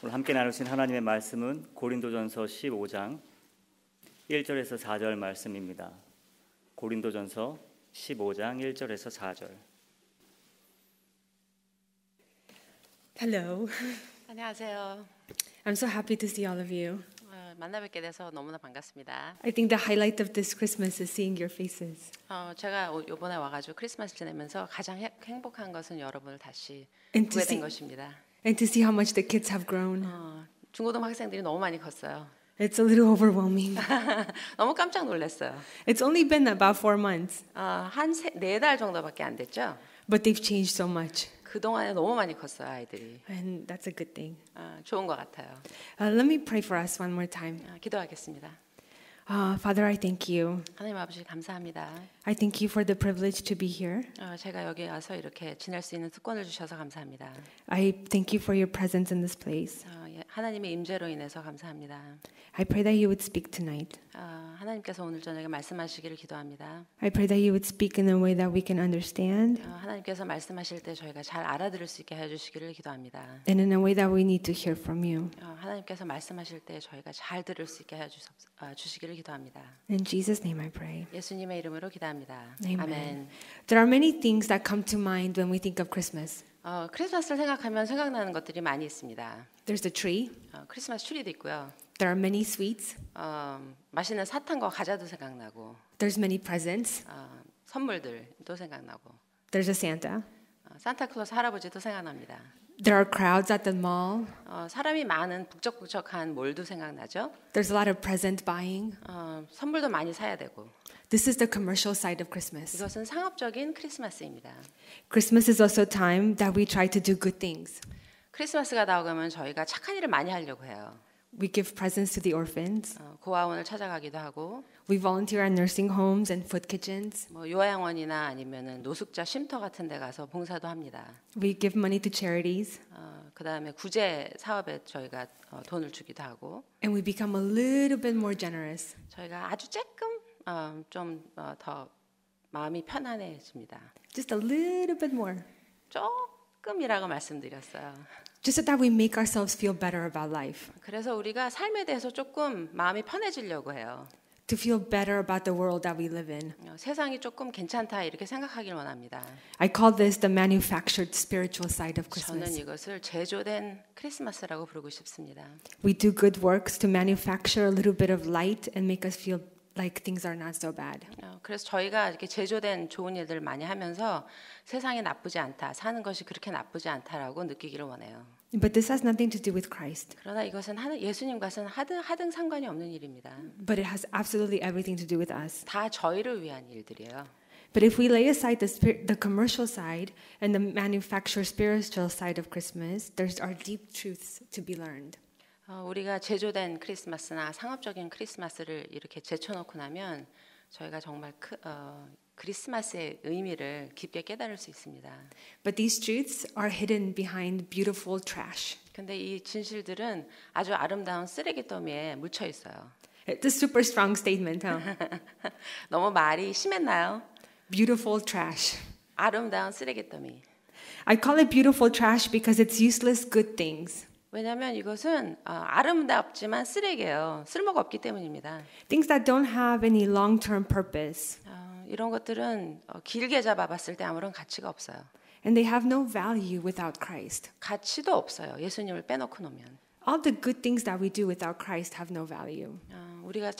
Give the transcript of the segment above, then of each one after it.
오늘 함께 나누신 하나님의 말씀은 고린도전서 15장 1절에서 4절 말씀입니다. 고린도전서 15장 1절에서 4절. Hello. 안녕하세요. I'm so happy to see all of you. 만나 뵙게 돼서 너무나 반갑습니다. I think the highlight of this Christmas is seeing your faces. 제가 이번에 와가지고 크리스마스 지내면서 가장 행복한 것은 여러분을 다시 And to 보게 see- 된 것입니다. And to see how much the kids have grown. 중고등 학생들이 너무 많이 컸어요. It's a little overwhelming. 너무 깜짝 놀랐어요. It's only been about 4 months, 한 4달 정도밖에 안 됐죠. but they've changed so much. 그 동안에 너무 많이 컸어요, 아이들이. And that's a good thing. 좋은 것 같아요. Let me pray for us one more time. 기도하겠습니다. Father, I thank you. 하나님 아버지 감사합니다. I thank you for the privilege to be here. 제가 여기 와서 이렇게 지낼 수 있는 특권을 주셔서 감사합니다. I thank you for your presence in this place. 하나님의 임재로 인해서 감사합니다. I pray that you would speak tonight. 하나님께서 오늘 저녁에 말씀하시기를 기도합니다. I pray that you would speak in a way that we can understand 하나님께서 말씀하실 때 저희가 잘 알아들을 수 있게 해주시기를 기도합니다. and in a way that we need to hear from you. 하나님께서 말씀하실 때 저희가 잘 들을 수 있게 해주시기를 기도합니다. In Jesus' name I pray. 예수님의 이름으로 기도합니다. Amen. 아멘. There are many things that come to mind when we think of Christmas. 크리스마스를 생각하면 생각나는 것들이 많이 있습니다. There's the tree. 크리스마스 트리도 있고요. There are many sweets. 맛있는 사탕과 과자도 생각나고 There's many presents. 선물들도 생각나고 There's a Santa. 산타클로스 할아버지도 생각납니다. There are crowds at the mall. 사람이 많은 북적북적한 몰도 생각나죠. There's a lot of present buying. 선물도 많이 사야 되고. This is the commercial side of Christmas. 이것은 상업적인 크리스마스입니다. Christmas is also time that we try to do good things. 크리스마스가 다가오면 저희가 착한 일을 많이 하려고 해요. We give presents to the orphans. 고아원을 찾아가기도 하고, We volunteer at nursing homes and food kitchens. 요양원이나 아니면은 노숙자 쉼터 같은 데 가서 봉사도 합니다. We give money to charities. 그다음에 구제 사업에 저희가 돈을 주기도 하고, And we become a little bit more generous. 저희가 아주 조금 좀 더 마음이 편안해집니다. Just a little bit more. 조금이라고 말씀드렸어요. Just so that we make ourselves feel better about life. 그래서 우리가 삶에 대해서 조금 마음이 편해지려고 해요. To feel better about the world that we live in. 세상이 조금 괜찮다 이렇게 생각하길 원합니다. I call this the manufactured spiritual side of 저는 Christmas. 이것을 제조된 크리스마스라고 부르고 싶습니다. We do good works to manufacture a little bit of light and make us feel like things are not so bad. 그래서 저희가 이렇게 제조된 좋은 일들을 많이 하면서 세상이 나쁘지 않다, 사는 것이 그렇게 나쁘지 않다라고 느끼기를 원해요. But this has nothing to do with Christ. 그러나 이것은 예수님과는 하등 상관이 없는 일입니다. But it has absolutely everything to do with us. 다 저희를 위한 일들이에요. But if we lay aside the commercial side and the manufactured spiritual side of Christmas, there's our deep truths to be learned. 우리가 제조된 크리스마스나 상업적인 크리스마스를 이렇게 제쳐놓고 나면 저희가 정말 크리스마스의 의미를 깊게 깨달을 수 있습니다. But these truths are hidden behind beautiful trash. 근데 이 진실들은 아주 아름다운 쓰레기 더미에 묻혀 있어요. It's a super strong statement, huh? 너무 말이 심했나요? Beautiful trash. 아름다운 쓰레기 더미. I call it beautiful trash because it's useless good things. 왜냐하면 이것은 아름답지만 쓰레기예요. 쓸모가 없기 때문입니다. Things that don't have any long-term purpose. 이런 것들은 길게 잡아봤을 때 아무런 가치가 없어요. And they have no value without Christ. 가치도 없어요. 예수님을 빼놓고 놓으면. All the good things that we do without Christ have no value. 우리가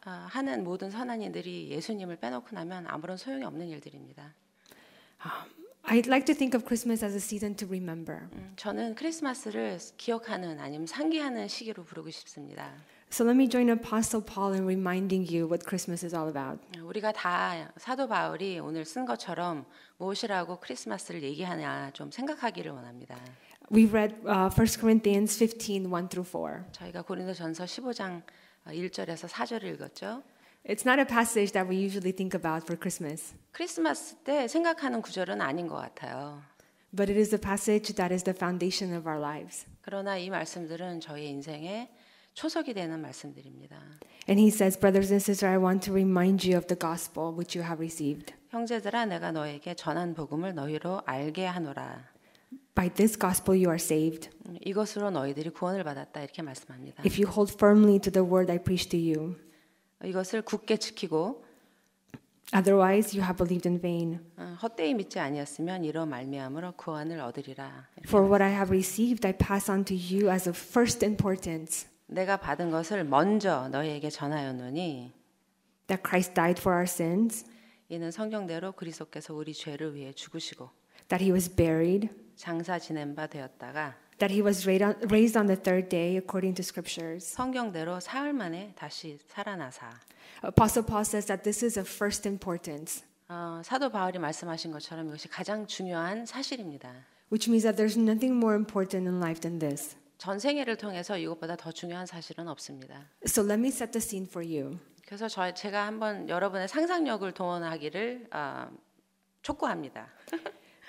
하는 모든 선한 일들이 예수님을 빼놓고 나면 아무런 소용이 없는 일들입니다. I'd like to think of Christmas as a season to remember. 저는 크리스마스를 기억하는 아니면 상기하는 시기로 부르고 싶습니다. So let me join Apostle Paul in reminding you what Christmas is all about. 우리가 다 사도 바울이 오늘 쓴 것처럼 무엇이라고 크리스마스를 얘기하냐 좀 생각하기를 원합니다. We read 1 Corinthians 15, 1 through 4. 저희가 고린도전서 15장 1절에서 4절을 읽었죠. It's not a passage that we usually think about for Christmas, 크리스마스 때 생각하는 구절은 아닌 것 같아요. but it is a passage that is the foundation of our lives. 그러나 이 말씀들은 저희 인생의 초석이 되는 말씀들입니다. And he says, brothers and sisters, I want to remind you of the gospel which you have received. 형제들아 내가 너에게 전한 복음을 너희로 알게 하노라. By this gospel you are saved, 이것으로 너희들이 구원을 받았다 이렇게 말씀합니다. if you hold firmly to the word I preached to you. 이것을 굳게 지키고 Otherwise you have believed in vain. 헛되이 믿지 아니었으면 이로 말미암으로 구원을 얻으리라. For what I have received I pass on to you as of first importance, 내가 받은 것을 먼저 너희에게 전하였노니 that Christ died for our sins, 이는 성경대로 그리스도께서 우리 죄를 위해 죽으시고 that he was buried, 장사 지낸 바 되었다가 that he was raised on the third day according to scriptures. 성경대로 사흘 만에 다시 살아나사. Apostle Paul says that this is of first importance, 사도 바울이 말씀하신 것처럼 이것이 가장 중요한 사실입니다. which means that there's nothing more important in life than this. 전 생애를 통해서 이것보다 더 중요한 사실은 없습니다. So let me set the scene for you. 그래서 제가 한번 여러분의 상상력을 동원하기를 촉구합니다.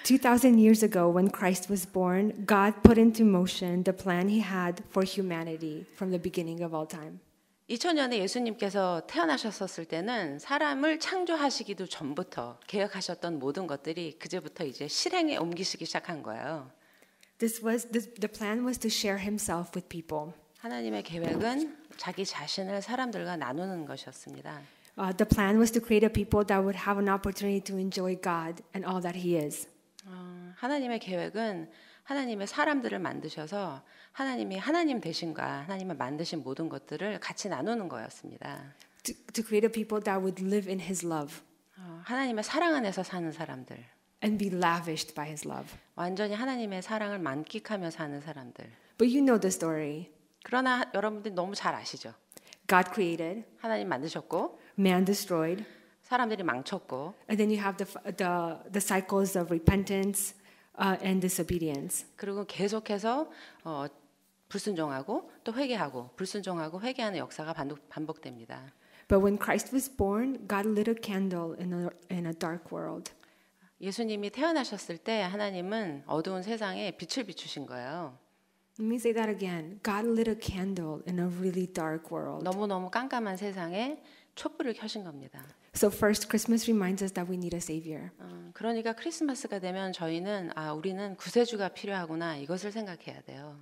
2,000 years ago, when Christ was born, God put into motion the plan he had for humanity from the beginning of all time. 2000년에 예수님께서 태어나셨을 때는 사람을 창조하시기도 전부터 계획하셨던 모든 것들이 그제부터 이제 실행에 옮기시기 시작한 거예요. The plan was to share himself with people. 하나님의 계획은 자기 자신을 사람들과 나누는 것이었습니다. The plan was to create a people that would have an opportunity to enjoy God and all that he is. 하나님의 계획은 하나님의 사람들을 만드셔서 하나님이 하나님 되신과 하나님을 만드신 모든 것들을 같이 나누는 거였습니다. To create a people that would live in his love 하나님의 사랑 안에서 사는 사람들. and be lavished by his love. 완전히 하나님의 사랑을 만끽하며 사는 사람들. But you know the story. 그러나 여러분들이 너무 잘 아시죠? God created, 하나님 만드셨고 man destroyed, 사람들이 망쳤고 and then you have the cycles of repentance and disobedience. 그리고 계속해서 불순종하고 또 회개하고 불순종하고 회개하는 역사가 반복됩니다. But when Christ was born, God lit a candle in a dark world. 예수님이 태어나셨을 때 하나님은 어두운 세상에 빛을 비추신 거예요. Let me say that again. God lit a candle in a really dark world. 너무너무 깜깜한 세상에 촛불을 켜신 겁니다. So first, Christmas reminds us that we need a savior. 그러니까 크리스마스가 되면 저희는 우리는 구세주가 필요하구나 이것을 생각해야 돼요.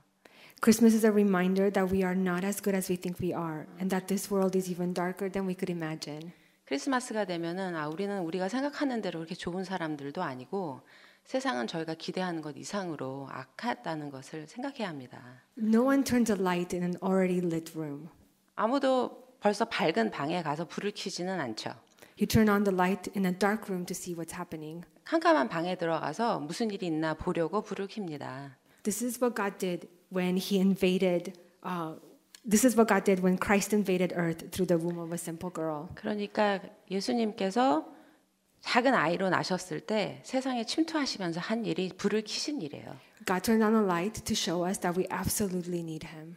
Christmas is a reminder that we are not as good as we think we are, and that this world is even darker than we could imagine. 크리스마스가 되면은 우리는 우리가 생각하는 대로 그렇게 좋은 사람들도 아니고 세상은 저희가 기대하는 것 이상으로 악하다는 것을 생각해야 합니다. No one turns a light in an already lit room. 아무도 벌써 밝은 방에 가서 불을 켜지는 않죠. You turn on the light in a dark room to see what's happening. 캄캄한 방에 들어가서 무슨 일이 있나 보려고 불을 켭니다. This is what God did when He invaded. This is what God did when Christ invaded earth through the womb of a simple girl. 그러니까 예수님께서 작은 아이로 나셨을 때 세상에 침투하시면서 한 일이 불을 켜신 일이에요. God turned on a light to show us that we absolutely need Him.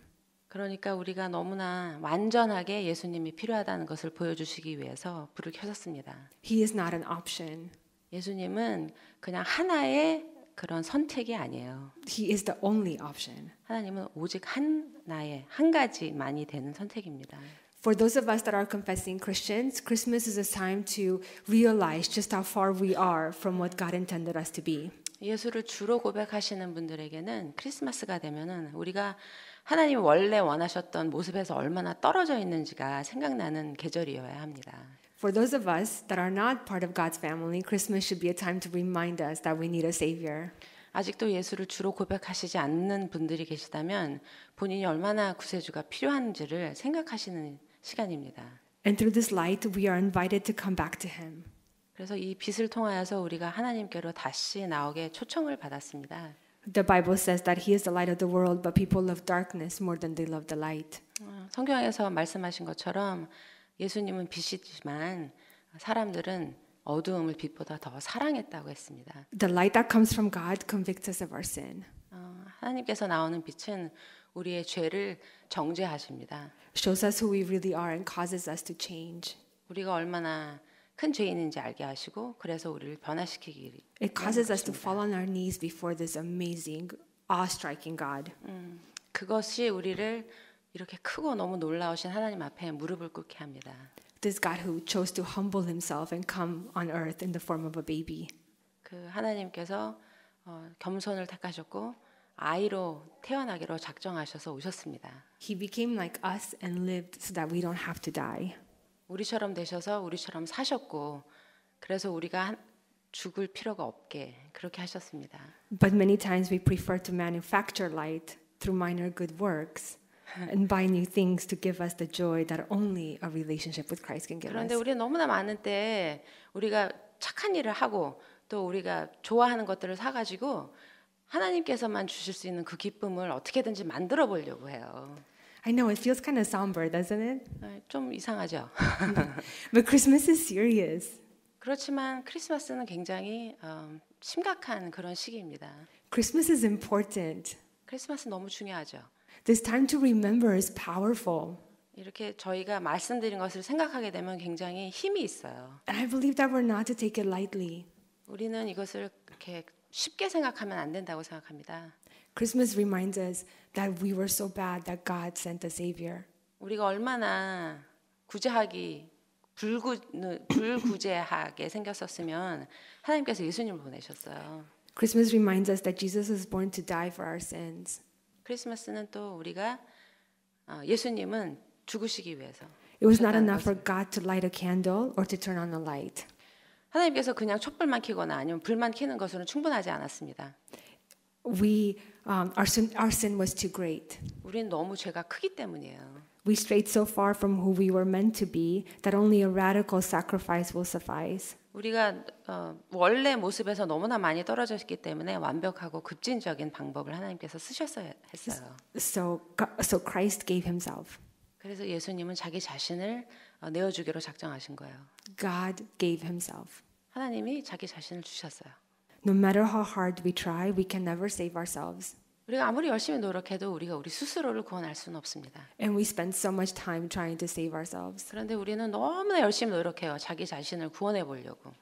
그러니까 우리가 너무나 완전하게 예수님이 필요하다는 것을 보여주시기 위해서 불을 켜셨습니다. He is not an option. 예수님은 그냥 하나의 그런 선택이 아니에요. He is the only option. 하나님은 오직 한 가지만이 되는 선택입니다. For those of us that are confessing Christians, Christmas is a time to realize just how far we are from what God intended us to be. 예수를 주로 고백하시는 분들에게는 크리스마스가 되면은 우리가 하나님이 원래 원하셨던 모습에서 얼마나 떨어져 있는지가 생각나는 계절이어야 합니다. For those of us that are not part of God's family, Christmas should be a time to remind us that we need a savior. 아직도 예수를 주로 고백하시지 않는 분들이 계시다면 본인이 얼마나 구세주가 필요한지를 생각하시는 시간입니다. And through this light, we are invited to come back to Him. 그래서 이 빛을 통하여서 우리가 하나님께로 다시 나오게 초청을 받았습니다. The Bible says that He is the light of the world, but people love darkness more than they love the light. 성경에서 말씀하신 것처럼 예수님은 빛이지만 사람들은 어두움을 빛보다 더 사랑했다고 했습니다. The light that comes from God convicts us of our sin. 하나님께서 나오는 빛은 우리의 죄를 정죄하십니다. Shows us who we really are and causes us to change. 우리가 얼마나 큰 죄인인지 알게 하시고 그래서 우리를 변화시키기. It causes us to fall on our knees before this amazing, awe-striking God. 그것이 우리를 이렇게 크고 너무 놀라우신 하나님 앞에 무릎을 꿇게 합니다. This God who chose to humble Himself and come on earth in the form of a baby. 그 하나님께서 겸손을 택하셨고 아이로 태어나기로 작정하셔서 오셨습니다. He became like us and lived so that we don't have to die. 우리처럼 되셔서 우리처럼 사셨고 그래서 우리가 죽을 필요가 없게 그렇게 하셨습니다. But many times we prefer to manufacture light through minor good works and buy new things to give us the joy that only a relationship with Christ can give 그런데 us. 우리는 너무나 많은 때 우리가 착한 일을 하고 또 우리가 좋아하는 것들을 사가지고 하나님께서만 주실 수 있는 그 기쁨을 어떻게든지 만들어 보려고 해요. I know it feels kind of somber, doesn't it? 좀 이상하죠. But Christmas is serious. 그렇지만 크리스마스는 굉장히 심각한 그런 시기입니다. Christmas is important. 크리스마스 너무 중요하죠. This time to remember is powerful. 이렇게 저희가 말씀드린 것을 생각하게 되면 굉장히 힘이 있어요. And I believe that we're not to take it lightly. 우리는 이것을 이렇게 쉽게 생각하면 안 된다고 생각합니다. Christmas reminds us that we were so bad that God sent a Savior. 우리가 얼마나 구제하기 불구제하게 생겼었으면 하나님께서 예수님을 보내셨어요. Christmas reminds us that Jesus was born to die for our sins. 크리스마스는 또 우리가 예수님은 죽으시기 위해서 It was not 오셨다는 enough for 것을. God to light a candle or to turn on a light. 하나님께서 그냥 촛불만 켜거나 아니면 불만 켜는 것으로는 충분하지 않았습니다. Our sin was too great. 우리는 너무 죄가 크기 때문이에요. We strayed so far from who we were meant to be that only a radical sacrifice will suffice. 우리가 원래 모습에서 너무나 많이 떨어졌기 때문에 완벽하고 급진적인 방법을 하나님께서 쓰셨어야 했어요. So Christ gave himself. 그래서 예수님은 자기 자신을 내어주기로 작정하신 거예요. God gave himself. 하나님이 자기 자신을 주셨어요. No matter how hard we try, we can never save ourselves. 우리가 아무리 열심히 노력해도 우리가 우리 스스로를 구원할 수는 없습니다. And we spend so much time trying to save ourselves 그런데 우리는 너무나 열심히 노력해요. 자기 자신을 구원해 보려고.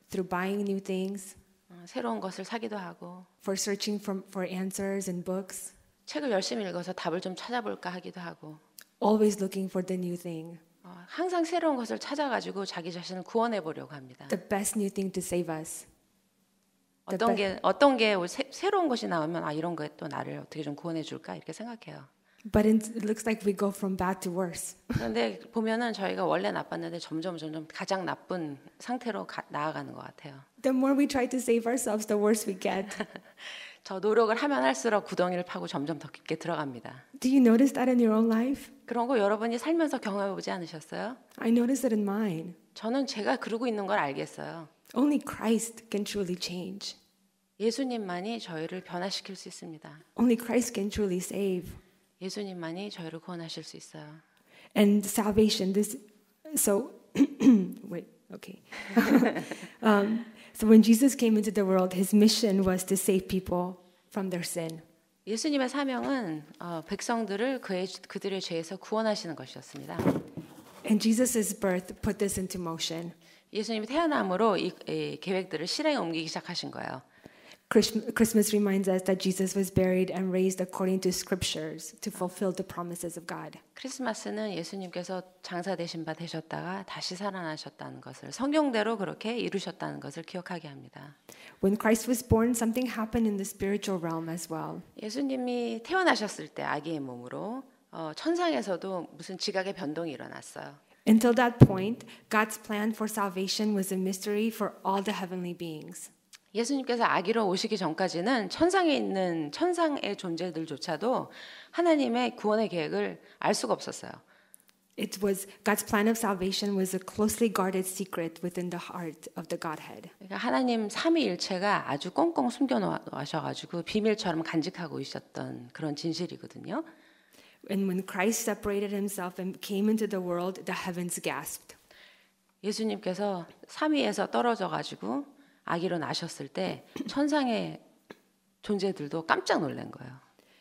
through buying new things, 새로운 것을 사기도 하고 for searching for answers in books, 책을 열심히 읽어서 답을 좀 찾아볼까 하기도 하고 always looking for the new thing, 항상 새로운 것을 찾아가지고 자기 자신을 구원해 보려고 합니다. the best new thing to save us. 어떤 게 새로운 것이 나오면 이런 거에 또 나를 어떻게 좀 구원해 줄까 이렇게 생각해요. But it looks like we go from bad to worse. 그런데 보면은 저희가 원래 나빴는데 점점 가장 나쁜 상태로 나아가는 것 같아요. The more we try to save ourselves, the worse we get. 저 노력을 하면 할수록 구덩이를 파고 점점 더 깊게 들어갑니다. Do you notice that in your own life? 그런 거 여러분이 살면서 경험해 보지 않으셨어요? I notice it in mine. 저는 제가 그러고 있는 걸 알겠어요. Only Christ can truly change. 예수님만이 저희를 변화시킬 수 있습니다. Only Christ can truly save. 예수님만이 저희를 구원하실 수 있어요. And salvation, wait, okay. So when Jesus came into the world, his mission was to save people from their sin. 예수님의 사명은 백성들을 그들의 죄에서 구원하시는 것이었습니다. And Jesus' birth put this into motion. 예수님이 태어남으로 이 계획들을 실행에 옮기기 시작하신 거예요. Christmas reminds us that Jesus was buried and raised according to scriptures to fulfill the promises of God. 크리스마스는 예수님께서 장사되신 바 되셨다가 다시 살아나셨다는 것을 성경대로 그렇게 이루셨다는 것을 기억하게 합니다. When Christ was born, something happened in the spiritual realm as well. 예수님이 태어나셨을 때 아기의 몸으로 천상에서도 무슨 지각의 변동이 일어났어요. Until that point, God's plan for salvation was a mystery for all the heavenly beings. 예수님께서 아기로 오시기 전까지는 천상에 있는 천상의 존재들조차도 하나님의 구원의 계획을 알 수가 없었어요. It was God's plan of salvation was a closely guarded secret within the heart of the Godhead. 그러니까 하나님 삼위일체가 아주 꽁꽁 숨겨 놓으셔가지고 비밀처럼 간직하고 있었던 그런 진실이거든요. And when Christ separated himself and came into the world, the heavens gasped. 예수님께서 삼위에서 떨어져가지고 아기로 나셨을 때 천상의 존재들도 깜짝 놀란 거예요.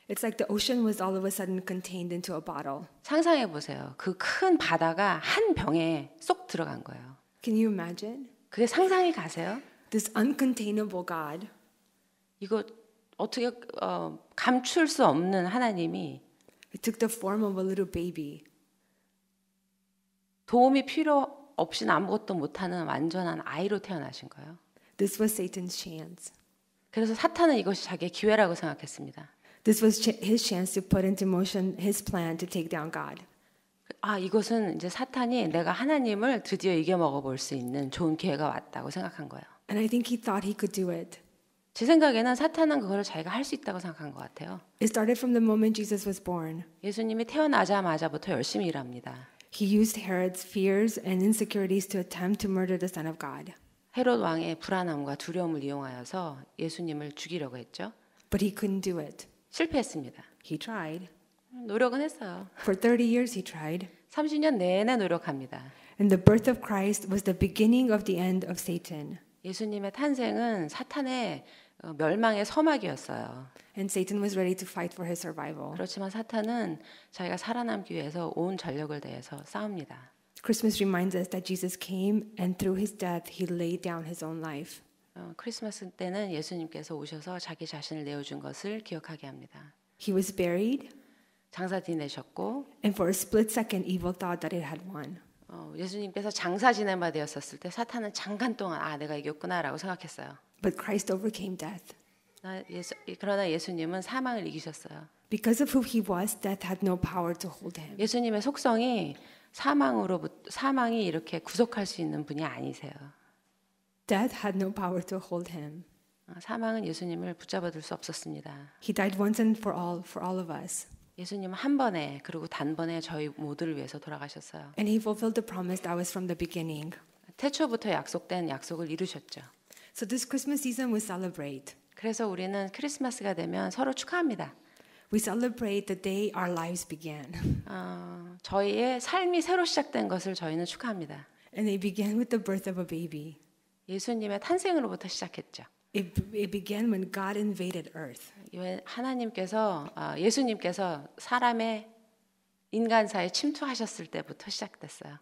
It's like the ocean was all of a sudden contained into a bottle. 상상해 보세요. 그 큰 바다가 한 병에 쏙 들어간 거예요. Can you imagine? 그게 상상이 가세요? This uncontainable God, 이거 어떻게 감출 수 없는 하나님이 it took the form of a little baby. 도움이 필요 없이는 아무것도 못하는 완전한 아이로 태어나신 거예요. This was Satan's chance. 그래서 사탄은 이것이 자기의 기회라고 생각했습니다. This was his chance to put into motion his plan to take down God. 아, 이것은 이제 사탄이 내가 하나님을 드디어 이겨먹어 볼 수 있는 좋은 기회가 왔다고 생각한 거예요. And I think he thought he could do it. 제 생각에는 사탄은 그거를 자기가 할 수 있다고 생각한 것 같아요. It started from the moment Jesus was born. 예수님이 태어나자마자부터 열심히 일합니다. He used Herod's fears and insecurities to attempt to murder the Son of God. 헤롯 왕의 불안함과 두려움을 이용하여서 예수님을 죽이려고 했죠. But he couldn't do it. 실패했습니다. He tried. 노력은 했어요. For 30 years he tried. 30년 내내 노력합니다. And the birth of Christ was the beginning of the end of Satan. 예수님의 탄생은 사탄의 멸망의 서막이었어요. And Satan was ready to fight for his survival. 그렇지만 사탄은 자기가 살아남기 위해서 온 전력을 다해서 싸웁니다. Christmas reminds us that Jesus came and through his death he laid down his own life. 크리스마스 때는 예수님께서 오셔서 자기 자신을 내어준 것을 기억하게 합니다. He was buried, 장사 지내셨고 and for a split second evil thought that it had won. 예수님께서 장사 지낸 바 되었었을 때 사탄은 잠깐 동안 아 내가 이겼구나라고 생각했어요. But Christ overcame death. 그러나 예수님은 사망을 이기셨어요. Because of who he was, death had no power to hold him. 예수님의 속성이 사망이 이렇게 구속할 수 있는 분이 아니세요. Death had no power to hold him. 사망은 예수님을 붙잡아둘 수 없었습니다. He died once and for all of us. 예수님은 한 번에 그리고 단번에 저희 모두를 위해서 돌아가셨어요. And he fulfilled the promise that was from the beginning. 태초부터 약속된 약속을 이루셨죠. So this Christmas season we celebrate. 그래서 우리는 크리스마스가 되면 서로 축하합니다. We celebrate the day our lives began. 저희의 삶이 새로 시작된 것을 저희는 축하합니다. And they began with the birth of a baby. 예수님의 탄생으로부터 시작했죠. It began when God invaded earth. 예수님께서 사람의 인간사에 침투하셨을 때부터 시작됐어요.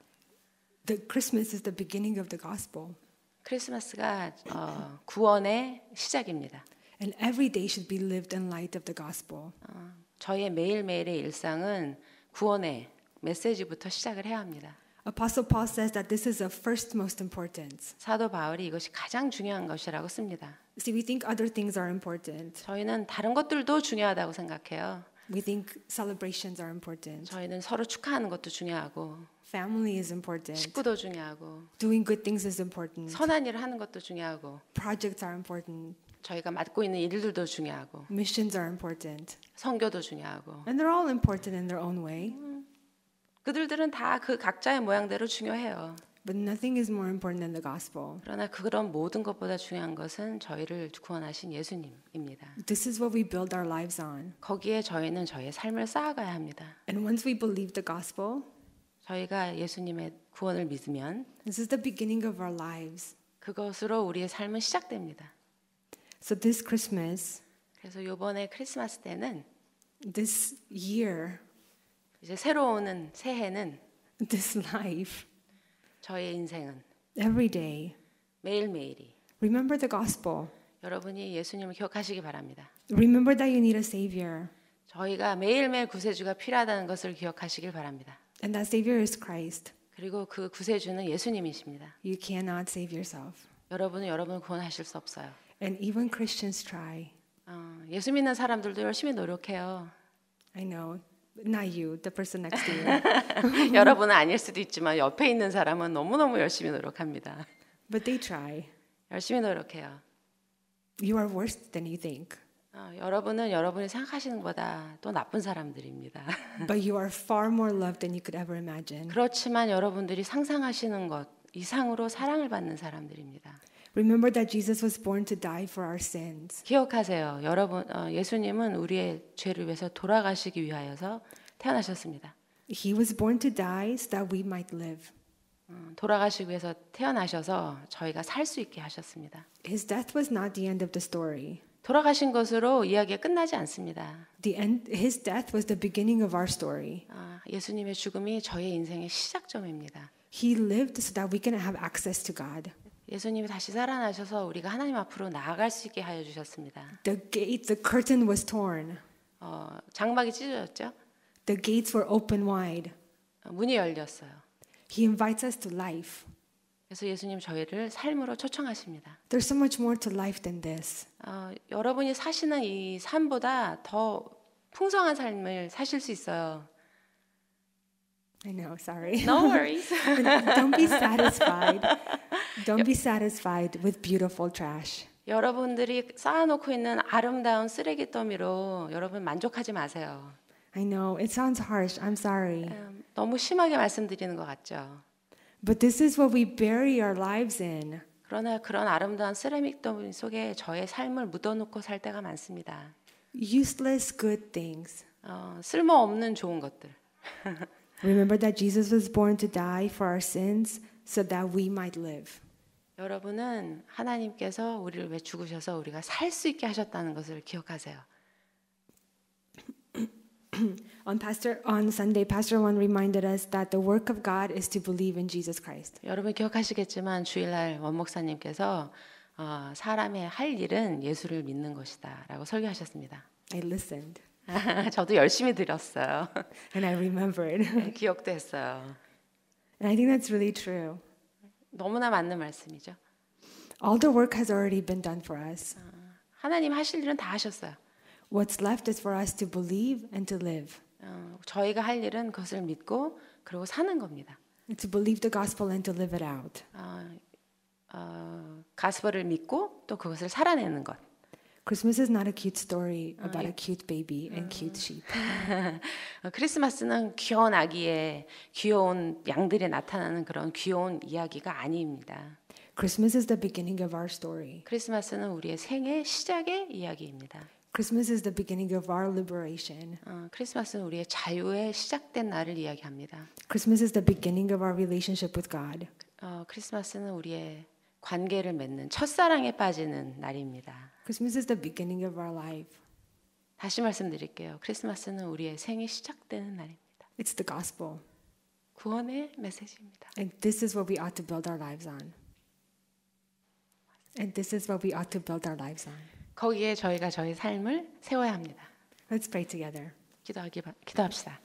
The Christmas is the beginning of the gospel. 크리스마스가 구원의 시작입니다. And every day should be lived in light of the gospel. 저희의 매일매일의 일상은 구원의 메시지부터 시작을 해야 합니다. Apostle Paul says that this is of first most importance. 사도 바울이 이것이 가장 중요한 것이라고 씁니다. See, we think other things are important. 저희는 다른 것들도 중요하다고 생각해요. We think celebrations are important. 저희는 서로 축하하는 것도 중요하고 Family is important. 식구도 중요하고 Doing good things is important. 선한 일을 하는 것도 중요하고 Projects are important. 저희가 맡고 있는 일들도 중요하고 Missions are important. 선교도 중요하고 And they're all important in their own way. 그들은 다 그 각자의 모양대로 중요해요. But nothing is more important than the gospel. 그러나 그런 모든 것보다 중요한 것은 저희를 구원하신 예수님입니다. This is what we build our lives on. 거기에 저희는 저희의 삶을 쌓아가야 합니다. And once we believe the gospel, 저희가 예수님의 구원을 믿으면 this is the beginning of our lives. 그것으로 우리의 삶은 시작됩니다. So this Christmas, 그래서 이번에 크리스마스 때는 this year, 이제 새로 오는 새해는 this life, 저의 인생은 every day, 매일매일이 remember the gospel. 여러분이 예수님을 기억하시기 바랍니다. Remember that you need a savior. 저희가 매일매일 구세주가 필요하다는 것을 기억하시길 바랍니다. And that savior is Christ. 그리고 그 구세주는 예수님이십니다. You cannot save yourself. 여러분은 여러분을 구원하실 수 없어요. And even Christians try. 예수 믿는 사람들도 열심히 노력해요. I know. Not you, the person next to you. 여러분은 아닐 수도 있지만 옆에 있는 사람은 너무너무 열심히 노력합니다. But they try. 열심히 노력해요. You are worse than you think. 여러분은 여러분이 생각하시는 것보다 또 나쁜 사람들입니다. But you are far more loved than you could ever imagine. 그렇지만 여러분들이 상상하시는 것 이상으로 사랑을 받는 사람들입니다. Remember that Jesus was born to die for our sins. 기억하세요. 여러분, 예수님은 우리의 죄를 위해서 돌아가시기 위하여서 태어나셨습니다. He was born to die so that we might live. 돌아가시기 위해서 태어나셔서 저희가 살 수 있게 하셨습니다. His death was not the end of the story. 돌아가신 것으로 이야기가 끝나지 않습니다. His death was the beginning of our story. 예수님의 죽음이 저의 인생의 시작점입니다. He lived so that we can have access to God. 예수님이 다시 살아나셔서 우리가 하나님 앞으로 나아갈 수 있게 하여 주셨습니다. The curtain was torn. 장막이 찢어졌죠? The gates were open wide. 문이 열렸어요. He invites us to life. 그래서 예수님 저희를 삶으로 초청하십니다. There's so much more to life than this. 여러분이 사시는 이 삶보다 더 풍성한 삶을 사실 수 있어요. I know, sorry. No worries. Don't be satisfied. Don't be satisfied with beautiful trash. 여러분들이 쌓아놓고 있는 아름다운 쓰레기 더미로 여러분 만족하지 마세요. I know, it sounds harsh. I'm sorry. 너무 심하게 말씀드리는 것 같죠. But this is what we bury our lives in. 그러나 그런 아름다운 세라믹 더미 속에 저의 삶을 묻어놓고 살 때가 많습니다. Useless good things. 쓸모없는 좋은 것들. Remember that Jesus was born to die for our sins so that we might live. 여러분은 하나님께서 우리를 왜 죽으셔서 우리가 살 수 있게 하셨다는 것을 기억하세요. On Sunday, Pastor Juan reminded us that the work of God is to believe in Jesus Christ. 여러분 기억하시겠지만 주일날 원 목사님께서 사람의 할 일은 예수를 믿는 것이다라고 설교하셨습니다. I listened 저도 열심히 들었어요. and I remembered. 기억도 했어요. And I think that's really true. 너무나 맞는 말씀이죠. All the work has already been done for us. 하나님 하실 일은 다 하셨어요. What's left is for us to believe and to live. 저희가 할 일은 그것을 믿고 그리고 사는 겁니다. To believe the gospel and to live it out. 가스펠을 믿고 또 그것을 살아내는 것. Christmas is not a cute story about a cute baby and cute sheep. 크리스마스는 귀여운 아기의 귀여운 양들이 나타나는 그런 귀여운 이야기가 아닙니다. Christmas is the beginning of our story. 크리스마스는 우리의 생애 시작의 이야기입니다. Christmas is the beginning of our liberation. 크리스마스는 우리의 자유의 시작된 날을 이야기합니다. Christmas is the beginning of our relationship with God. 크리스마스는 우리의 관계를 맺는 첫사랑에 빠지는 날입니다. Christmas is the beginning of our life. 다시 말씀드릴게요. 크리스마스는 우리의 생이 시작되는 날입니다. It's the gospel. 구원의 메시지입니다. And this is what we ought to build our lives on. And this is what we ought to build our lives on. 거기에 저희가 저희 삶을 세워야 합니다. Let's pray together. 기도합시다.